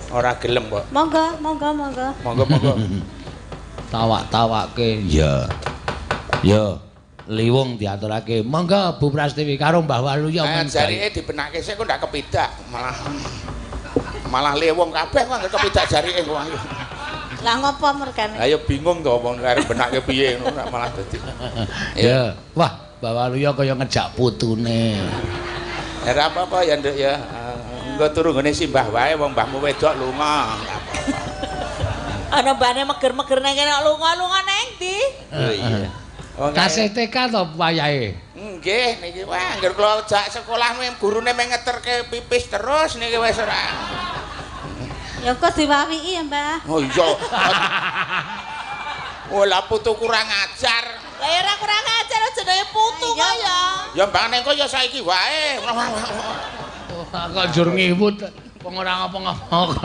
Ora gelem kok. Monggo, monggo, monggo. Monggo, monggo. Tawak-tawake ya. Ya. Liwung diaturake. Monggo Bu Prastiwi karo Mbah Waluya men. Jarike dibenake sik kok ndak kepidak, malah liwung kabeh kok anggere kepidak jarike kok. Lah ngopo mergane? Lah ya bingung to wong arep benake piye ngono malah dadi. Ya. Wah, Mbah Waluya kaya ngejak putune. Ora apa-apa ya Nduk ya. Engko turu nggone simbah wae wong mbahmu wedok lunga. Ana mbane meger-meger nang kene lunga-lunga nang ndi? Oh iya. Kasih TK to wayahe? Nggih niki wah anggere kula jak sekolah gurune meh ngeterke pipis terus niki wis ora. Ya kok diwawiki ya, Mbah. Oh iya. Wala putu kurang ajar. Lah ya ora kurang ajar jenenge putu kok ya. Ya mbane kok ya saiki wae. Kok njur ngiwut wong ora ngapa-ngapa.